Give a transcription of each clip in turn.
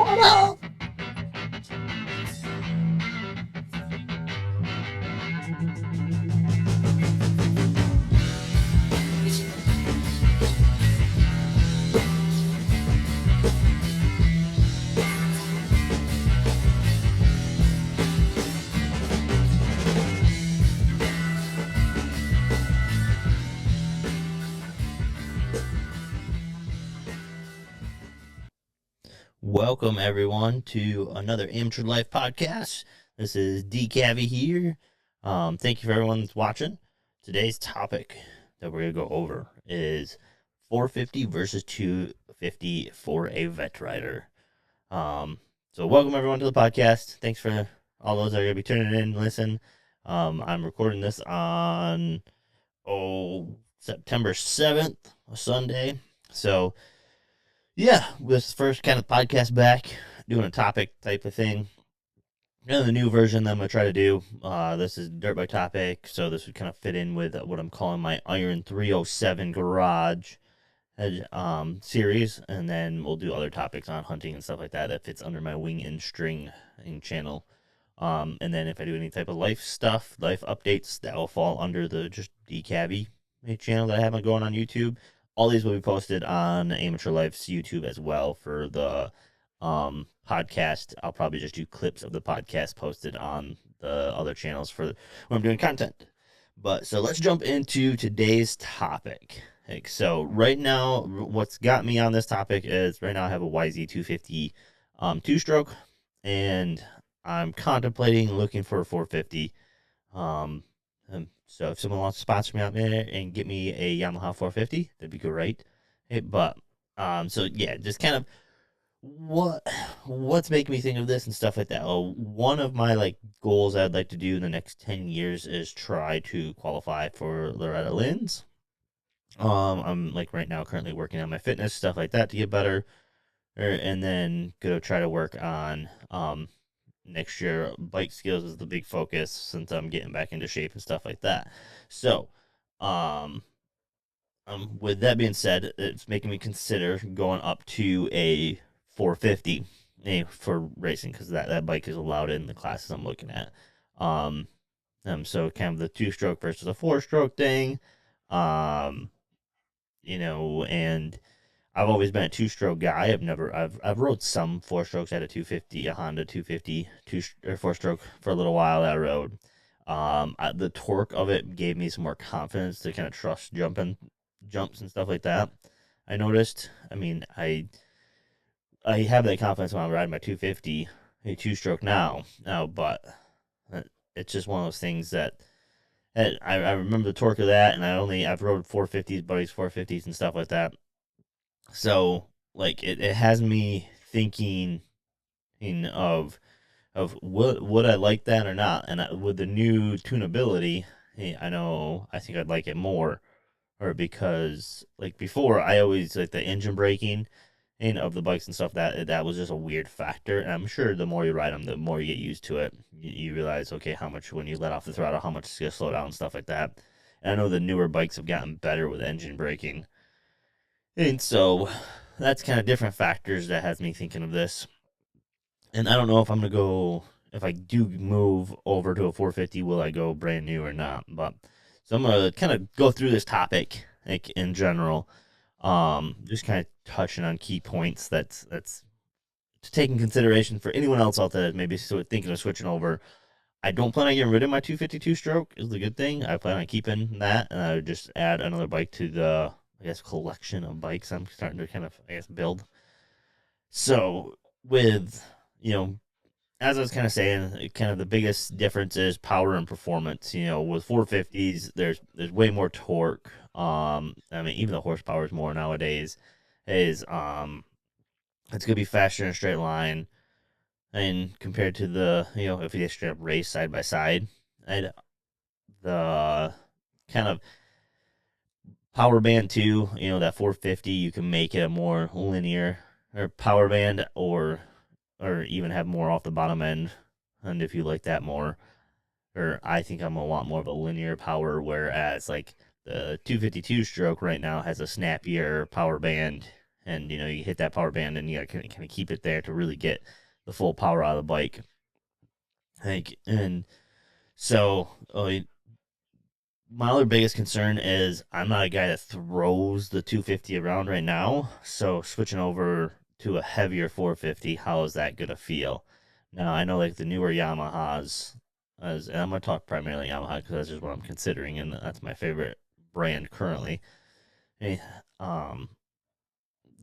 moto. Welcome everyone to another Amateur Life podcast. This is DCavy here. Thank you for everyone that's watching. Today's topic that we're gonna go over is 450 versus 250 for a vet rider. So welcome everyone to the podcast. Thanks for all those that are gonna be tuning in and listen. I'm recording this on September 7th, a Sunday. So yeah, this first kind of podcast back, doing a topic type of thing. And the new version that I'm going to try to do, this is Dirt by Topic, so this would kind of fit in with what I'm calling my Iron 307 Garage series, and then we'll do other topics on hunting and stuff like that that fits under my Wing and String channel. And then if I do any type of life stuff, life updates, that will fall under the just DCavy channel that I have going on YouTube. All these will be posted on Amateur Life's YouTube as well for the podcast. I'll probably just do clips of the podcast posted on the other channels for when I'm doing content. But so let's jump into today's topic. So right now, what's got me on this topic is right now I have a YZ250 two-stroke, and I'm contemplating looking for a 450. So if someone wants to sponsor me out there and get me a Yamaha 450, that'd be great. But so yeah, just kind of what's making me think of this and stuff like that. Oh, one of my goals I'd like to do in the next 10 years is try to qualify for Loretta Lynn's. I'm right now currently working on my fitness stuff like that to get better, and then go try to work on next year. Bike skills is the big focus since I'm getting back into shape and stuff like that. So, with that being said, it's making me consider going up to a 450 for racing, because that bike is allowed in the classes I'm looking at. So kind of the two-stroke versus a four-stroke thing. And I've always been a two-stroke guy. I've rode some four strokes at a 250, a Honda 250 or four-stroke for a little while that I rode. The torque of it gave me some more confidence to kind of trust jumps and stuff like that. I noticed. I mean, I have that confidence when I'm riding my 250, a two-stroke now, but it's just one of those things that I remember the torque of that, and I've rode 450s, buddies 450s and stuff like that. So it has me thinking of would I like that or not, and with the new tunability, I think I'd like it more, or because before I always the engine braking of the bikes and stuff, that was just a weird factor, and I'm sure the more you ride them, the more you get used to it. You realize, okay, how much when you let off the throttle, how much it's gonna slow down and stuff like that. And I know the newer bikes have gotten better with engine braking. And so that's kind of different factors that has me thinking of this. And I don't know if I'm going to go, if I do move over to a 450, will I go brand new or not? But so I'm going to kind of go through this topic in general, just kind of touching on key points that's to take in consideration for anyone else out there that maybe thinking of switching over. I don't plan on getting rid of my 252 stroke, is the good thing. I plan on keeping that, and I would just add another bike to the collection of bikes I'm starting to kind of, build. So with, as I was kind of saying, kind of the biggest difference is power and performance. With 450s, there's way more torque. I mean, even the horsepower is more nowadays. It's gonna be faster in a straight line, and compared to the, if you just straight up race side by side, and the kind of power band too, that 450, you can make it a more linear or power band, or even have more off the bottom end, and if you like that more, or I think I'm gonna want more of a linear power, whereas the 252 stroke right now has a snappier power band, and you hit that power band, and you got to kind of keep it there to really get the full power out of the bike. I think, and so my other biggest concern is I'm not a guy that throws the 250 around right now. So switching over to a heavier 450, how is that gonna feel? Now I know like the newer Yamahas, and I'm gonna talk primarily Yamaha because that's just what I'm considering, and that's my favorite brand currently. Hey, um,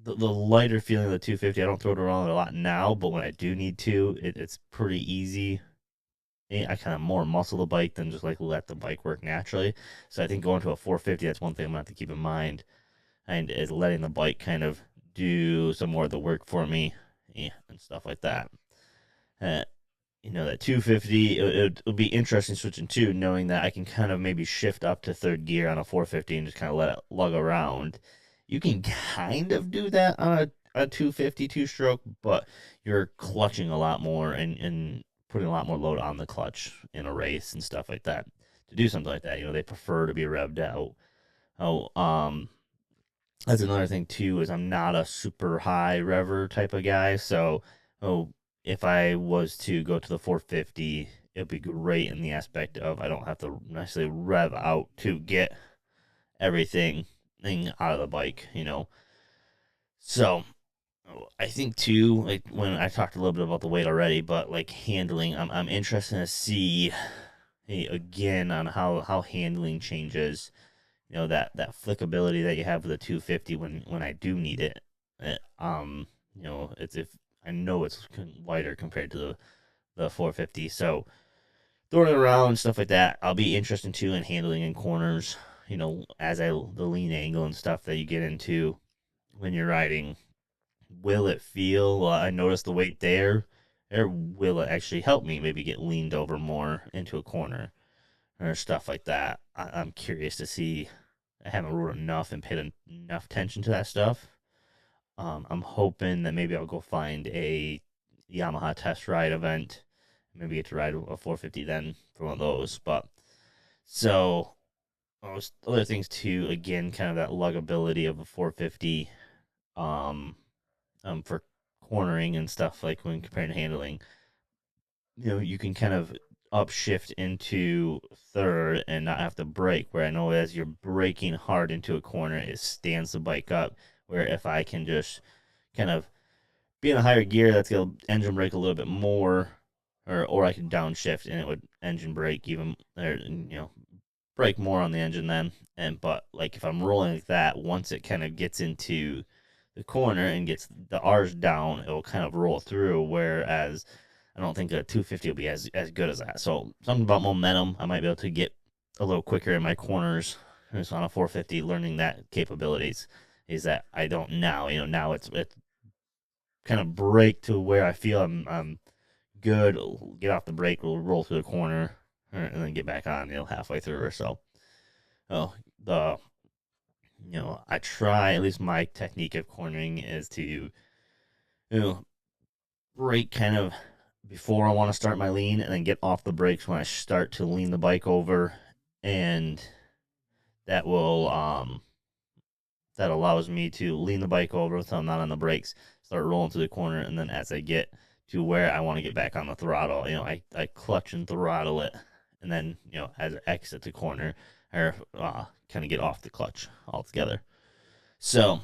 the lighter feeling of the 250, I don't throw it around a lot now, but when I do need to, it's pretty easy. I kind of more muscle the bike than just like let the bike work naturally. So I think going to a 450, that's one thing I'm gonna have to keep in mind, and is letting the bike kind of do some more of the work for me, and stuff like that. Uh, that 250, it'll be interesting switching to knowing that I can kind of maybe shift up to third gear on a 450 and just kind of let it lug around. You can kind of do that on a 250 two-stroke, but you're clutching a lot more and putting a lot more load on the clutch in a race and stuff like that. To do something like that, they prefer to be revved out. Oh, that's another thing too, is I'm not a super high rever type of guy. So, if I was to go to the 450, it'd be great in the aspect of I don't have to necessarily rev out to get everything out of the bike. So I think too, like when I talked a little bit about the weight already, but like handling, I'm interested to see, again, on how handling changes. That flickability that you have with the 250 when I do need it. It's if I know it's lighter compared to the 450, so throwing it around and stuff like that, I'll be interested too in handling in corners. As the lean angle and stuff that you get into when you're riding. Will it feel? I noticed the weight there. Or will it actually help me maybe get leaned over more into a corner or stuff like that? I'm curious to see. I haven't rode enough and paid enough attention to that stuff. I'm hoping that maybe I'll go find a Yamaha test ride event. Maybe get to ride a 450 then for one of those. But so other things too. Again, kind of that luggability of a 450. Um, for cornering and stuff like when comparing to handling. You can kind of upshift into third and not have to brake. Where I know as you're braking hard into a corner, it stands the bike up. Where if I can just kind of be in a higher gear, that's gonna engine brake a little bit more, or I can downshift and it would engine brake even, or brake more on the engine then. But like if I'm rolling like that, once it kind of gets into the corner and gets the R's down, it will kind of roll through. Whereas I don't think a 250 will be as good as that. So something about momentum, I might be able to get a little quicker in my corners. Just on a 450, learning that capabilities is that I don't now. Now it's kind of brake to where I feel I'm good. Get off the brake, we'll roll through the corner, and then get back on. Halfway through or so. Oh, the I try, at least my technique of cornering is to brake kind of before I want to start my lean, and then get off the brakes when I start to lean the bike over, and that will that allows me to lean the bike over so I'm not on the brakes, start rolling through the corner, and then as I get to where I want to get back on the throttle, I clutch and throttle it, and then as I exit the corner, or kind of get off the clutch altogether. So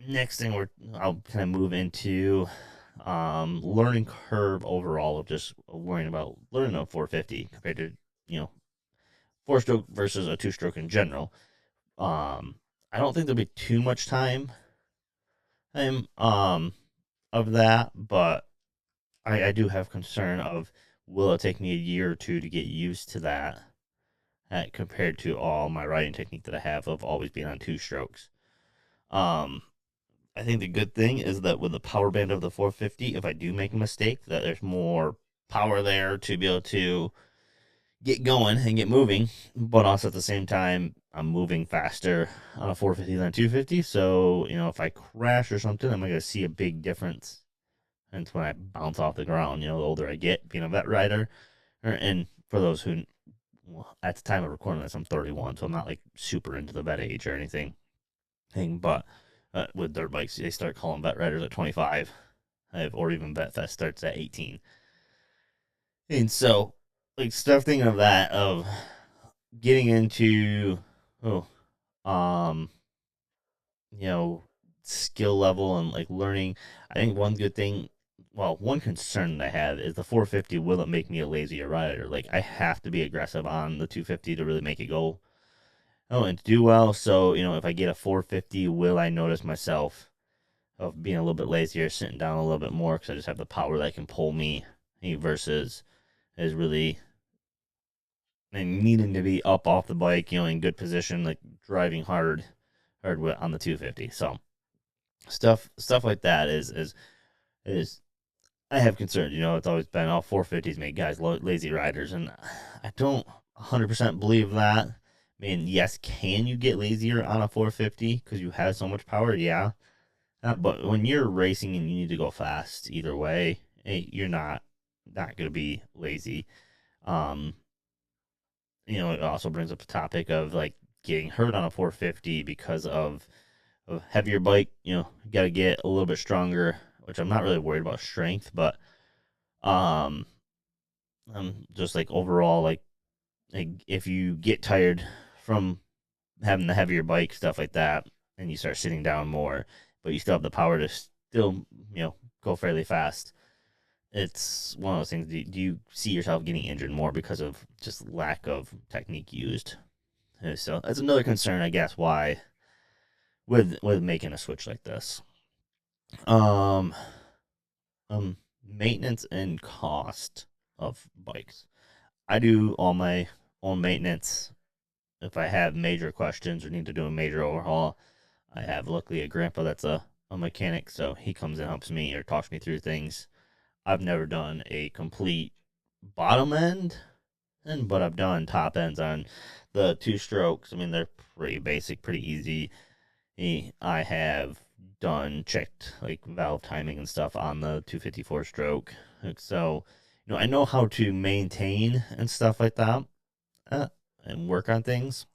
next thing I'll kind of move into learning curve overall of just worrying about learning a 450 compared to four stroke versus a two stroke in general. I don't think there'll be too much time of that, but I do have concern of will it take me a year or two to get used to that, compared to all my riding technique that I have of always being on two strokes. Um, I think the good thing is that with the power band of the 450, if I do make a mistake, that there's more power there to be able to get going and get moving. But also at the same time, I'm moving faster on a 450 than a 250. So, if I crash or something, I'm going to see a big difference. And it's when I bounce off the ground, the older I get, being a vet rider. And for those who, well, at the time of recording this, I'm 31, so I'm not like super into the vet age or anything. thing. But with dirt bikes, they start calling vet riders at 25, or even vet fest starts at 18. And so, like, stuff thinking of that, of getting into, oh, um, you know, skill level and like learning. I think one good thing, well, one concern that I have is the 450. Will it make me a lazier rider? Like, I have to be aggressive on the 250 to really make it go. Oh, and to do well. So, if I get a 450, will I notice myself of being a little bit lazier, sitting down a little bit more because I just have the power that can pull me, versus is really and needing to be up off the bike, in good position, like driving hard on the 250. So stuff like that is I have concerns. It's always been all 450s make guys lazy riders, and I don't 100% believe that. I mean, yes, can you get lazier on a 450 because you have so much power? Yeah, but when you're racing and you need to go fast, either way, you're not going to be lazy. Um, it also brings up the topic of like getting hurt on a 450 because of a heavier bike. You got to get a little bit stronger, which I'm not really worried about strength, but um, just like overall, like if you get tired from having the heavier bike, stuff like that, and you start sitting down more, but you still have the power to still, go fairly fast. It's one of those things. Do you see yourself getting injured more because of just lack of technique used? So that's another concern, I guess, why with making a switch like this. Um, Maintenance and cost of bikes. I do all my own maintenance. If I have major questions or need to do a major overhaul, I have luckily a grandpa that's a mechanic, so he comes and helps me or talks me through things. I've never done a complete bottom end, but I've done top ends on the two strokes. I mean, they're pretty basic, pretty easy. I have done checked like valve timing and stuff on the 254 stroke. So, I know how to maintain and stuff like that, uh, and work on things.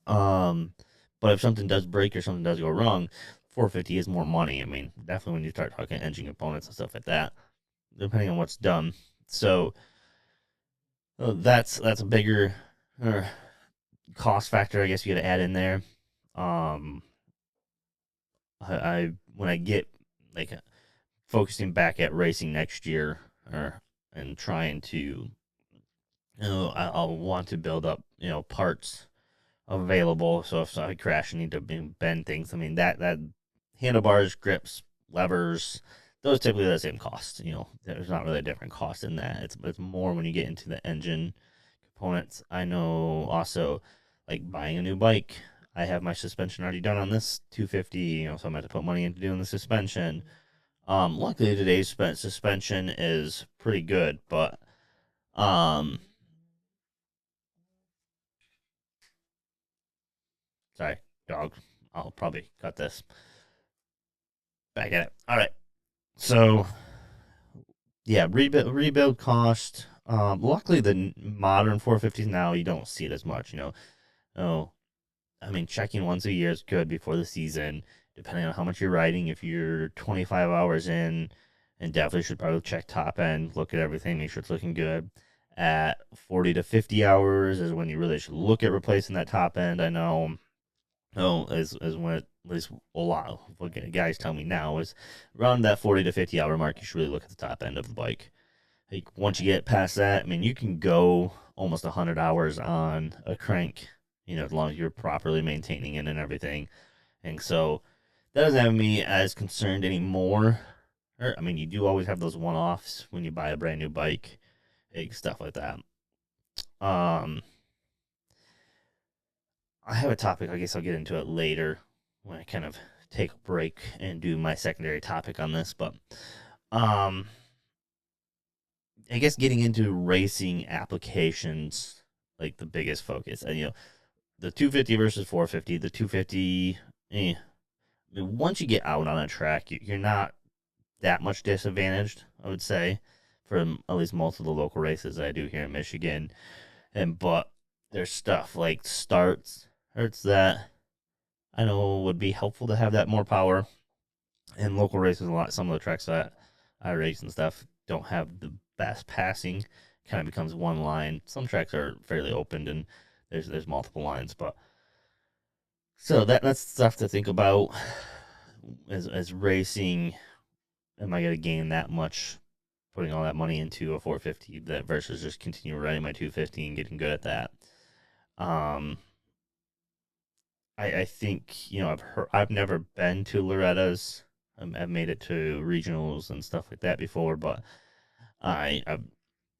Um, but if something does break or something does go wrong, 450 is more money. I mean, definitely when you start talking engine components and stuff like that, depending on what's done. So that's a bigger uh, cost factor, I guess you got to add in there. Um, I when I get like focusing back at racing next year, or and trying to, I'll want to build up, parts available. So if I crash and need to bend things, I mean that handlebars, grips, levers, those typically the same cost. There's not really a different cost in that. It's more when you get into the engine components. I know also like buying a new bike. I have my suspension already done on this 250, so I'm going to put money into doing the suspension. Luckily today's suspension is pretty good, but um, sorry, dog. I'll probably cut this. Back at it. All right. So yeah, rebuild cost. Luckily the modern 450s now you don't see it as much. Oh, I mean checking once a year is good before the season, depending on how much you're riding. If you're 25 hours in, and definitely should probably check top end, look at everything, make sure it's looking good. At 40 to 50 hours is when you really should look at replacing that top end. I know. Oh, as when at least a lot of what guys tell me now is around that 40 to 50 hour mark, you should really look at the top end of the bike. Like once you get past that, I mean, you can go almost 100 hours on a crank, as long as you're properly maintaining it and everything. And so that doesn't have me as concerned anymore. I mean, you do always have those one offs when you buy a brand new bike, like stuff like that. Um, I have a topic. I guess I'll get into it later when I kind of take a break and do my secondary topic on this. But um, I guess getting into racing applications, like the biggest focus, and the 250 versus 450. The 250, I mean, once you get out on a track, you're not that much disadvantaged, I would say, from at least most of the local races I do here in Michigan. But there's stuff like starts hurts that I know would be helpful to have that more power. In local races, some of the tracks that I race and stuff don't have the best passing. Kind of becomes one line. Some tracks are fairly opened and there's multiple lines, but so that's stuff to think about as racing. Am I going to gain that much putting all that money into a 450 that versus just continue riding my 250 and getting good at that? Um, I think I've never been to Loretta's. I've made it to regionals and stuff like that before, but I've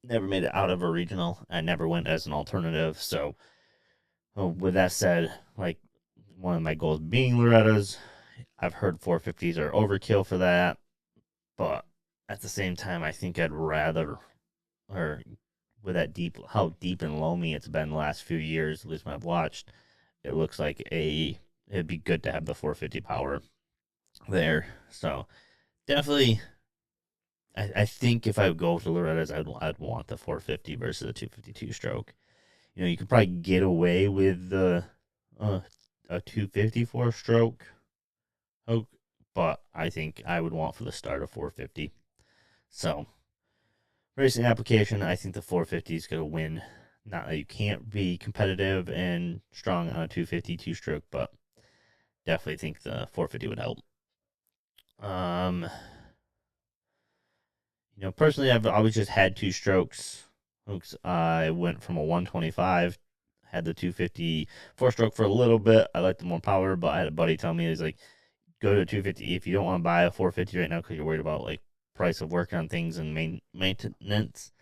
never made it out of a regional. I never went as an alternative. So, with that said, like one of my goals being Loretta's, I've heard 450s are overkill for that, but at the same time, I think I'd rather, or with that how deep and loamy it's been the last few years, at least when I've watched, it looks like it'd be good to have the 450 power there. So definitely, I think if I would go to Loretta's, I'd want the 450 versus the 252 stroke. You could probably get away with uh, a 254 stroke, but I think I would want for the start of 450. So racing application, I think the 450 is going to win. Not that you can't be competitive and strong on a 252 stroke, but definitely think the 450 would help. Um, personally, I've always just had two strokes. I went from a 125, had the 250 four-stroke for a little bit. I liked the more power, but I had a buddy tell me, he's like, go to a 250 if you don't want to buy a 450 right now because you're worried about like price of work on things and maintenance.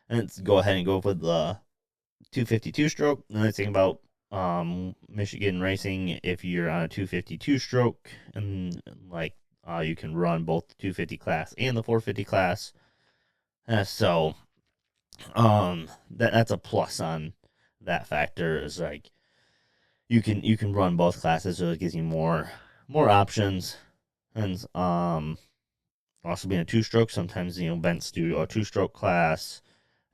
And go ahead and go with the 252 stroke. Another thing about Michigan racing, if you're on a 252 stroke and like you can run both the 250 class and the 450 class. So that's a plus on that factor is like you can run both classes, so it gives you more options. And also being a two stroke, sometimes vets do a two stroke class.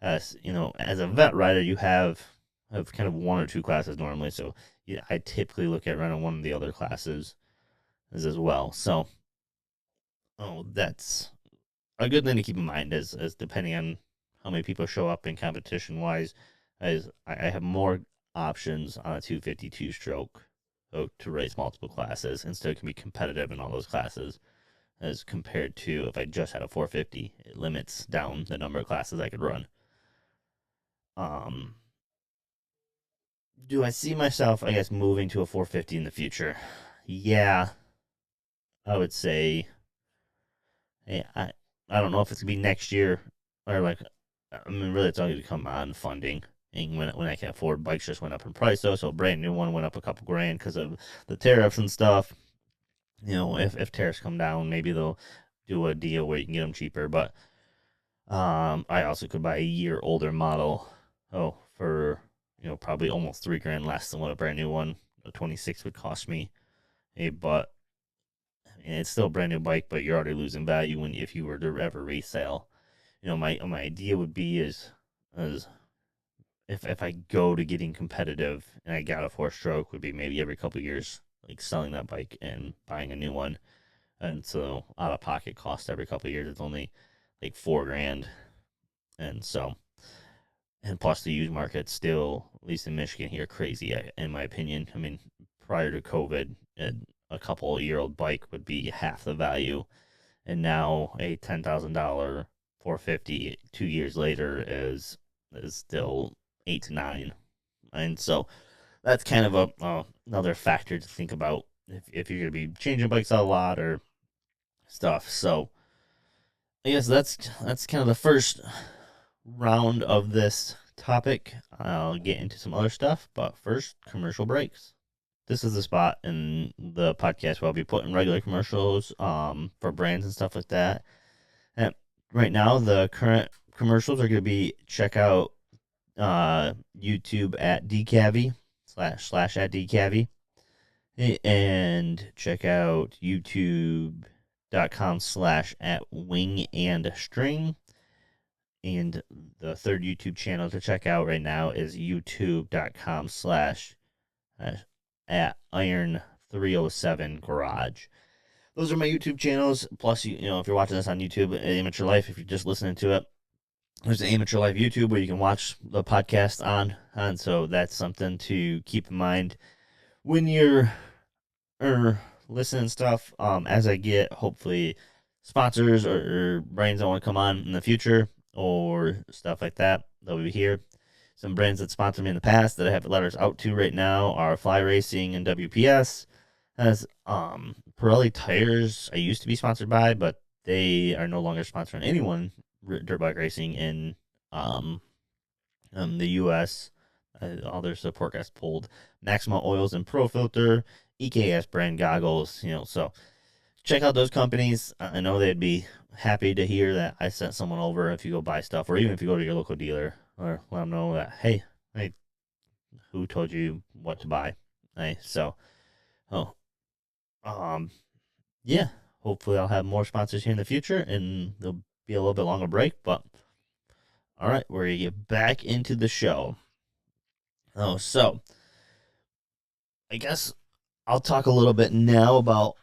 As as a vet rider, you have kind of one or two classes normally. So yeah, I typically look at running one of the other classes as well. So that's a good thing to keep in mind as depending on how many people show up in competition wise, as I have more options on a 252 stroke to race multiple classes and still can be competitive in all those classes as compared to if I just had a 450. It limits down the number of classes I could run. Um, do I see myself, I guess, moving to a 450 in the future? Yeah, I would say. Hey, I don't know if it's gonna be next year or like. I mean, really, it's all going to come on funding. And when I can afford, bikes just went up in price though, so a brand new one went up a couple grand because of the tariffs and stuff. If tariffs come down, maybe they'll do a deal where you can get them cheaper. But I also could buy a year older model. For probably almost 3 grand less than what a brand new one, a 26 would cost me. But it's still a brand new bike, but you're already losing value when if you were to ever resale. My idea would be is if I go to getting competitive and I got a four stroke would be maybe every couple of years, like selling that bike and buying a new one. And so out of pocket cost every couple of years, it's only like 4 grand. And so, and plus the used market still, at least in Michigan here, crazy in my opinion. I mean, prior to COVID, a couple year old bike would be half the value, and now a $10,000 450 2 years later is still 8 to 9, and so that's kind of another factor to think about if you're going to be changing bikes a lot or stuff. So I guess that's kind of the first round of this topic. I'll get into some other stuff, but first, commercial breaks. This is the spot in the podcast where I'll be putting regular commercials for brands and stuff like that. And right now, the current commercials are going to be check out YouTube at DCAVI slash at DCAVI, and check out youtube.com/ at wing and string. And the third YouTube channel to check out right now is youtube.com/ at iron 307 Garage. Those are my YouTube channels. Plus, if you're watching this on YouTube, Amateur Life, if you're just listening to it, there's an Amateur Life YouTube where you can watch the podcast on. And so that's something to keep in mind when you're listening stuff. As I get, hopefully, sponsors or brands that want to come on in the future or stuff like that, they'll be here. Some brands that sponsored me in the past that I have letters out to right now are Fly Racing and WPS. As Pirelli Tires, I used to be sponsored by, but they are no longer sponsoring anyone dirt bike racing in the U.S. All their support got pulled. Maxima Oils and Pro Filter, EKS brand goggles. So check out those companies. I know they'd be happy to hear that I sent someone over if you go buy stuff, or even if you go to your local dealer, or let them know that, hey, who told you what to buy? Hey, so, yeah, hopefully I'll have more sponsors here in the future, and there'll be a little bit longer break, but all right, we're going to get back into the show. So I guess I'll talk a little bit now about,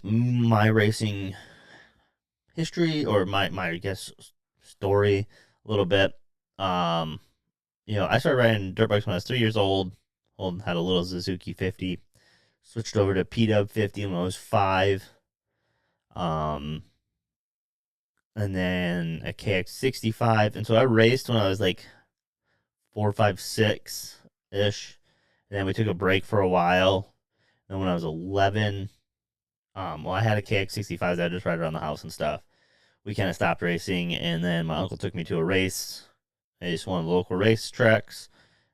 my racing history, or my I guess, story a little bit. I started riding dirt bikes when I was 3 years old. Had a little Suzuki 50. Switched over to P-Dub 50 when I was 5. And then a KX65. And so I raced when I was like 4, 5, 6-ish. And then we took a break for a while. And when I was 11, I had a KX65 that I just ride around the house and stuff. We kind of stopped racing, and then my uncle took me to a race. I just one of the local race tracks.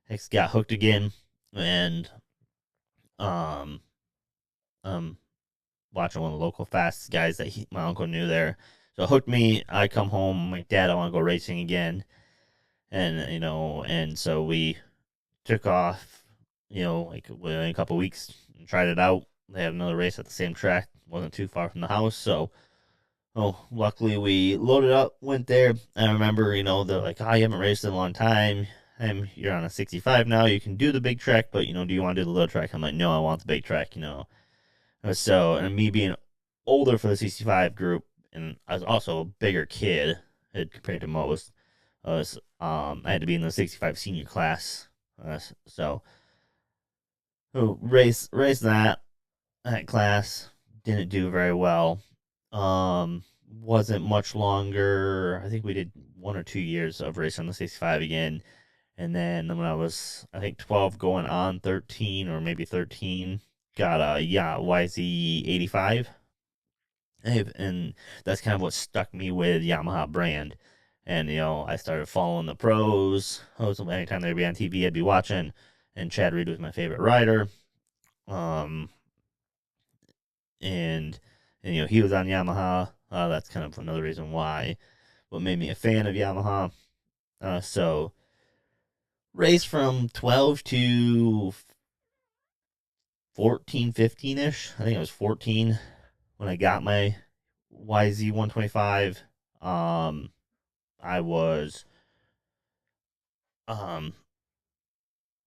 I got hooked again, and watching one of the local fast guys that my uncle knew there. So it hooked me. I come home, I'm like, Dad, I want to go racing again. And, and so we took off, like within a couple of weeks, and tried it out. They had another race at the same track. Wasn't too far from the house, so luckily we loaded up, went there. I remember, they're like, you haven't raced in a long time. You're on a 65 now. You can do the big track, but, do you want to do the little track? I'm like, no, I want the big track, So, and me being older for the 65 group, and I was also a bigger kid compared to most, I had to be in the 65 senior class. So race that class, didn't do very well. Wasn't much longer. I think we did 1 or 2 years of racing on the 65 again. And then when I was, I think, 12 going on 13, or maybe 13, got a YZ85. And that's kind of what stuck me with Yamaha brand. And, I started following the pros. Anytime they'd be on TV, I'd be watching. And Chad Reed was my favorite rider. And he was on Yamaha. That's kind of another reason why, what made me a fan of Yamaha. So race from 12 to 14, 15-ish. I think I was 14 when I got my YZ125. I was,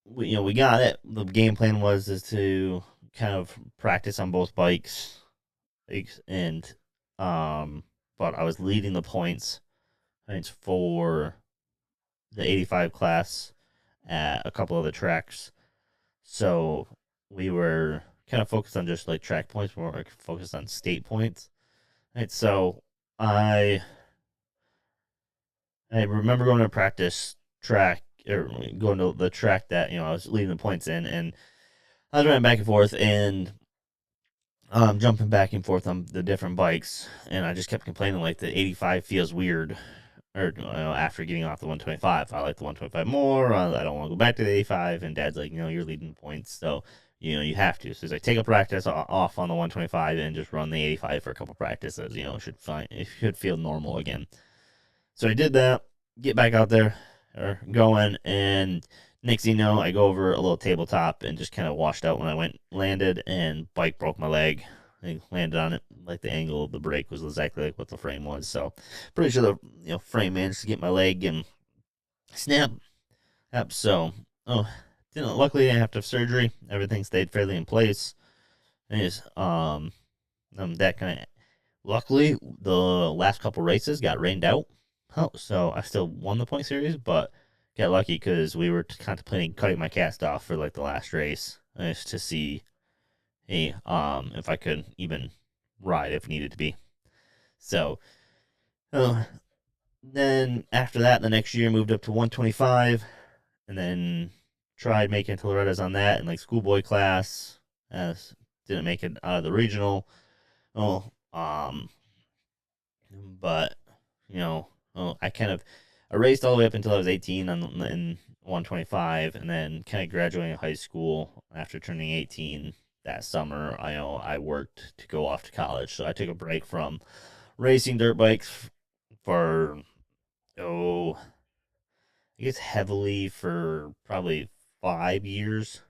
we got it. The game plan is to kind of practice on both bikes, and but I was leading the points, I think, for the 85 class at a couple of the tracks. So we were kind of focused on just like track points, more focused on state points. Right. So I remember going to a practice track, or going to the track that, I was leading the points in, and I was running back and forth and jumping back and forth on the different bikes, and I just kept complaining like the 85 feels weird, or after getting off the 125. I like the 125 more. I don't want to go back to the 85, and Dad's like, you're leading points, so you have to. So he's like, take a practice off on the 125 and just run the 85 for a couple practices. It should feel normal again. So I did that, get back out there, or going, and next thing you know, I go over a little tabletop and just kind of washed out when I landed, and bike broke my leg. I landed on it, like the angle of the brake was exactly like what the frame was. So pretty sure the frame managed to get my leg and snap. Yep. So luckily I didn't have to have surgery. Everything stayed fairly in place. And it's that kind of luckily the last couple races got rained out. Oh, so I still won the point series, but got lucky because we were contemplating cutting my cast off for like the last race just to see, hey, if I could even ride if needed to be. So, uh, then after that, the next year moved up to 125, and then tried making Loretta's on that in like schoolboy class. Didn't make it out of the regional. Oh, but I kind of I raced all the way up until I was 18 in 125, and then kind of graduating high school after turning 18 that summer. I worked to go off to college, so I took a break from racing dirt bikes for oh I guess heavily for probably 5 years.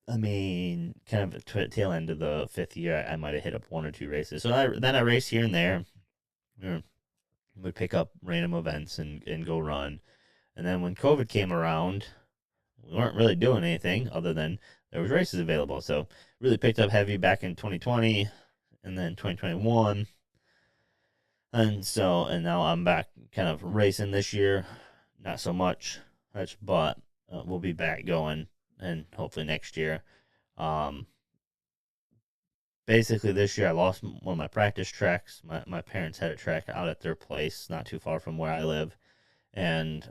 I mean, kind of tail end of the fifth year, I might have hit up one or two races. So then I raced here and there. Would pick up random events and go run. And then when COVID came around, we weren't really doing anything other than there was races available. So really picked up heavy back in 2020 and then 2021. And now I'm back kind of racing this year. Not so much, but we'll be back going and hopefully next year. Um, Basically this year I lost one of my practice tracks. My parents had a track out at their place, not too far from where I live, and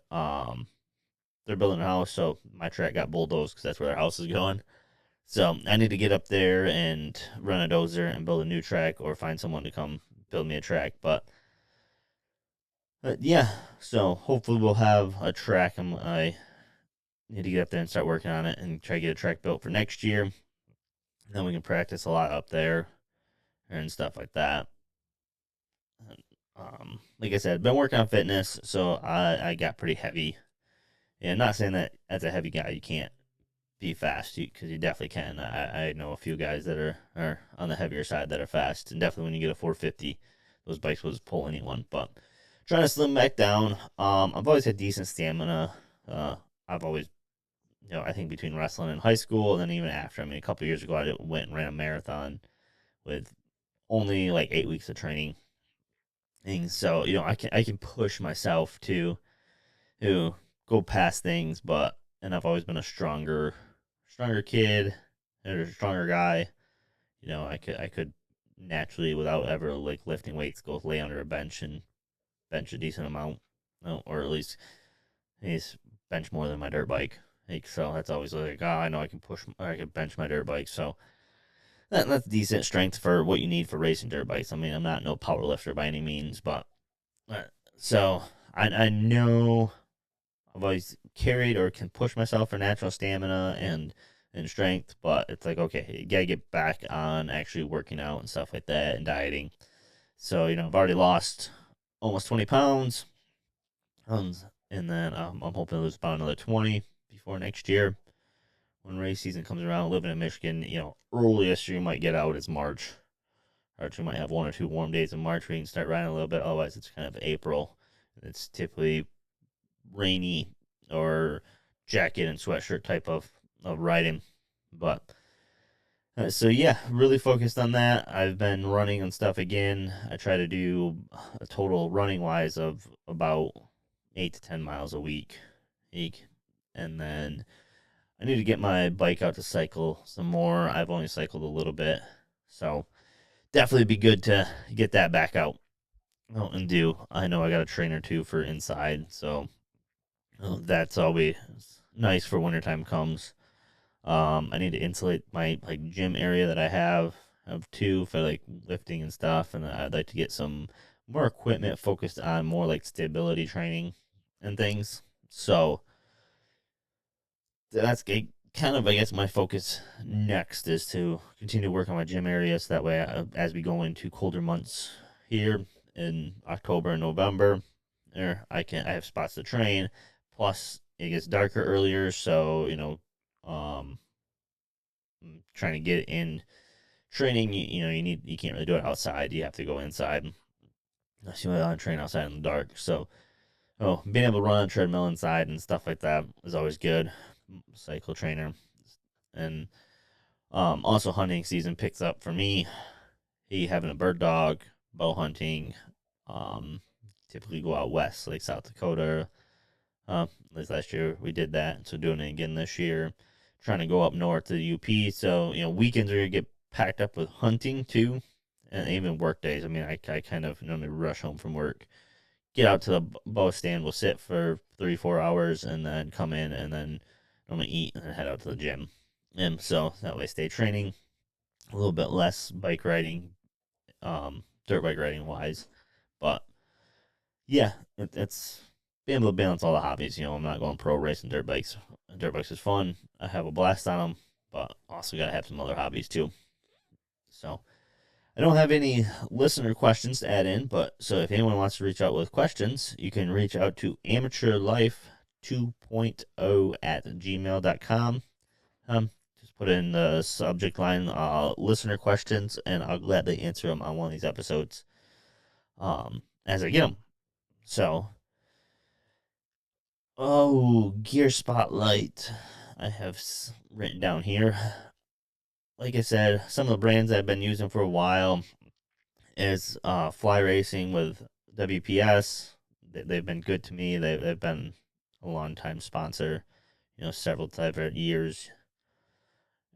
they're building a house, so my track got bulldozed because that's where their house is going. So I need to get up there and run a dozer and build a new track, or find someone to come build me a track. But yeah, so hopefully we'll have a track. I need to get up there and start working on it and try to get a track built for next year. And then we can practice a lot up there and stuff like that. Like I said, been working on fitness, so I got pretty heavy. And not saying that as a heavy guy you can't be fast, because you definitely can. I know a few guys that are on the heavier side that are fast, and definitely when you get a 450, those bikes will just pull anyone. But trying to slim back down. I've always had decent stamina. I've always, I think between wrestling and high school, and then even after. I mean, a couple years ago, I went and ran a marathon with only like 8 weeks of training. And so I can push myself to go past things, and I've always been a stronger kid or a stronger guy. I could naturally, without ever like lifting weights, go lay under a bench and bench a decent amount, or at least bench more than my dirt bike. Like, so that's always like, I know I can I can bench my dirt bike. So that's decent strength for what you need for racing dirt bikes. I mean, I'm not no power lifter by any means, but uh, so I know I've always carried or can push myself for natural stamina and strength, but it's like, okay, you gotta get back on actually working out and stuff like that and dieting. So I've already lost almost 20 pounds, and then I'm hoping to lose about another 20 before next year when race season comes around. Living in Michigan, earliest you might get out is March. Or you might have one or two warm days in March where you can start riding a little bit. Otherwise, it's kind of April. It's typically rainy or jacket and sweatshirt type of riding. But so yeah, really focused on that. I've been running and stuff again. I try to do a total running wise of about 8 to 10 miles a week, and then I need to get my bike out to cycle some more. I've only cycled a little bit, so definitely be good to get that back out. And do. I know I got a trainer too for inside, so that's always nice for wintertime comes. I need to insulate my like gym area that I have too for like lifting and stuff, and I'd like to get some more equipment focused on more like stability training and things. So that's kind of, I guess, my focus next is to continue to work on my gym area, so that way as we go into colder months here in October and November, I have spots to train. Plus, it gets darker earlier, so trying to get in training. You can't really do it outside. You have to go inside. Unless you want to train outside in the dark. So, being able to run on a treadmill inside and stuff like that is always good. Cycle trainer, and Also, hunting season picks up for me. He having a bird dog, bow hunting. Um, Typically go out west, like South Dakota. At least last year we did that, so doing it again this year. Trying to go up north to the UP, so weekends are gonna get packed up with hunting too, and even work days. I mean, I kind of normally rush home from work, get out to the bow stand, we'll sit for 3 4 hours, and then come in and then normally eat and then head out to the gym. And so that way, stay training a little bit less bike riding, dirt bike riding wise, but yeah, it's being able to balance all the hobbies. I'm not going pro racing dirt bikes. Dirt bikes is fun. I have a blast on them, but also got to have some other hobbies too. So I don't have any listener questions to add in, but so if anyone wants to reach out with questions, you can reach out to amateurlife 2.0 at gmail.com. Just put in the subject line listener questions, and I'll gladly answer them on one of these episodes as I get them. So, gear spotlight. I have written down here. Like I said, some of the brands I've been using for a while is Fly Racing with WPS. They've been good to me. They've been a long time sponsor, several different years.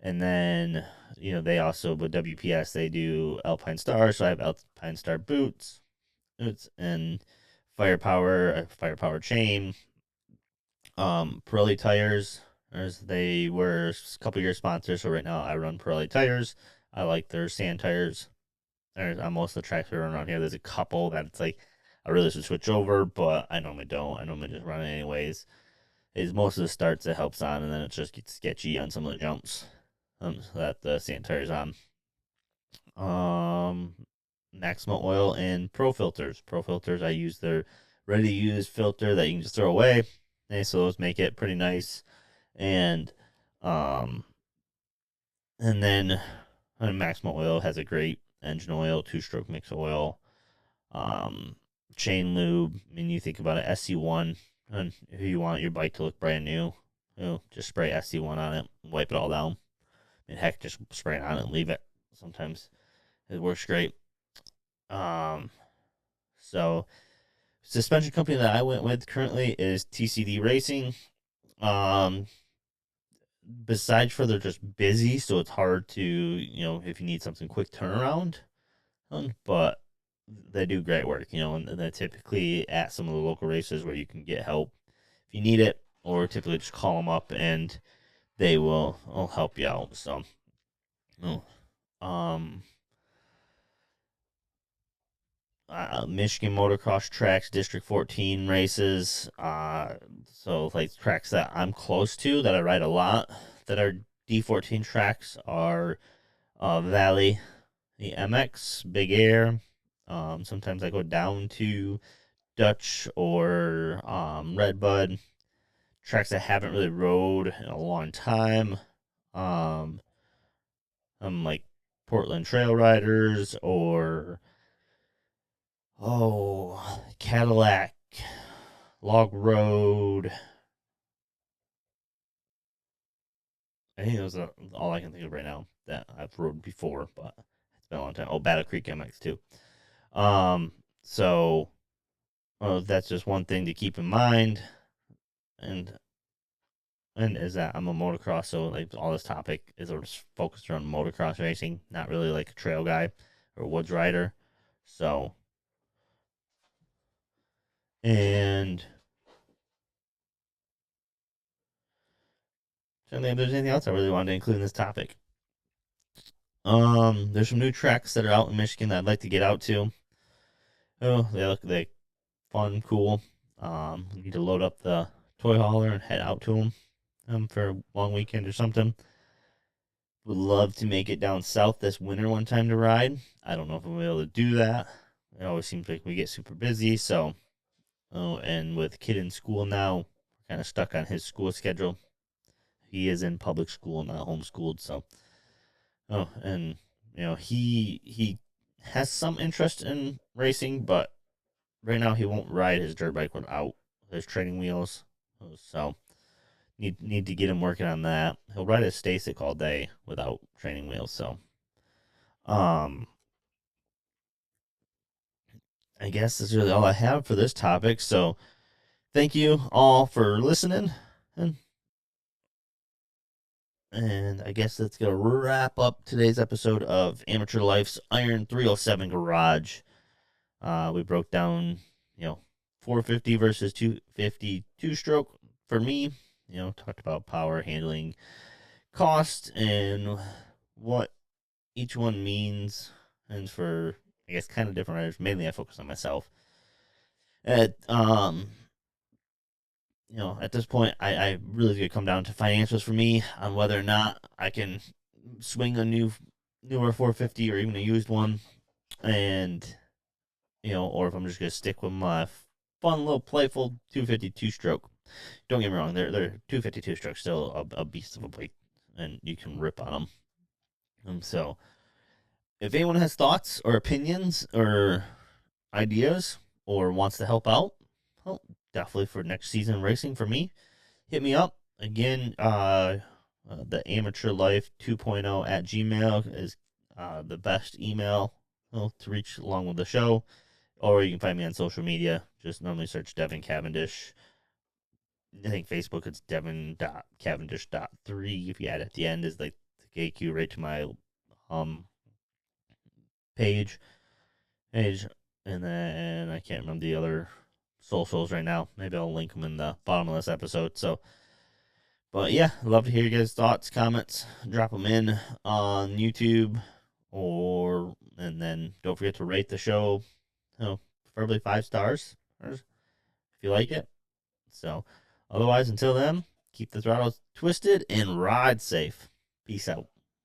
And then, they also, with WPS, they do Alpine Star. So I have Alpine Star boots and firepower chain. Pirelli tires, as they were a couple year sponsors. So right now I run Pirelli tires. I like their sand tires. On most of the tracks we run around here, there's a couple that it's like I really should switch over, but I normally don't. I normally just run it anyways. Is most of the starts it helps on, and then it just gets sketchy on some of the jumps that the sand tires on. Um, Maxima oil and Pro filters. Pro filters, I use their ready to use filter that you can just throw away. And so those make it pretty nice. And um, and then Maxima oil has a great engine oil, two-stroke mix oil, um, chain lube. I mean, you think about it, SC1, and if you want your bike to look brand new, just spray SC1 on it, wipe it all down. I mean, heck, just spray it on it and leave it. Sometimes it works great. Um, so suspension company that I went with currently is TCD Racing. Um, Besides for they're just busy, so it's hard to if you need something quick turnaround. But they do great work, and they're typically at some of the local races where you can get help if you need it, or typically just call them up and they will help you out. So, um, Michigan motocross tracks, District 14 races. So like tracks that I'm close to that I ride a lot that are D14 tracks are Valley, the MX, Big Air. Sometimes I go down to Dutch or Redbud, tracks I haven't really rode in a long time. Um, I'm like Portland Trail Riders or Cadillac, Log Road. I think those are all I can think of right now that I've rode before, but it's been a long time. Oh, Battle Creek MX too. Um, so that's just one thing to keep in mind, and is that I'm a motocross, so like all this topic is focused around motocross racing, not really like a trail guy or woods rider. So, and I think if there's anything else I really wanted to include in this topic. There's some new tracks that are out in Michigan that I'd like to get out to. Oh, they look like fun, cool. We need to load up the toy hauler and head out to them for a long weekend or something. Would love to make it down south this winter one time to ride. I don't know if we'll be able to do that. It always seems like we get super busy. So, and with kid in school now, we're kind of stuck on his school schedule. He is in public school, not homeschooled. So, and he has some interest in racing, but right now he won't ride his dirt bike without his training wheels. So Need to get him working on that. He'll ride a Stasic all day without training wheels. So, um, I guess that's really all I have for this topic. So, thank you all for listening, and I guess that's gonna wrap up today's episode of Amateur Life's Iron 307 Garage. We broke down, 450 versus 250 two-stroke for me. Talked about power, handling, cost, and what each one means. And for, I guess, kind of different riders. Mainly, I focus on myself. At at this point, I really gonna come down to financials for me on whether or not I can swing a newer 450 or even a used one, and or if I'm just gonna stick with my fun little playful 252 stroke. Don't get me wrong, they're 252 strokes still a beast of a bike, and you can rip on them. So if anyone has thoughts or opinions or ideas or wants to help out, well, definitely for next season racing for me, hit me up. Again, the Amateur Life 2.0 at Gmail is the best email to reach along with the show. Or you can find me on social media. Just normally search Devin Cavendish. I think Facebook it's Devin.Cavendish.3. If you add at the end is like the KQ right to my um page. And then I can't remember the other socials right now. Maybe I'll link them in the bottom of this episode. So, but yeah, I'd love to hear your guys' thoughts, comments. Drop them in on YouTube, and then don't forget to rate the show. Preferably 5 stars if you like it. So, otherwise, until then, keep the throttle twisted and ride safe. Peace out.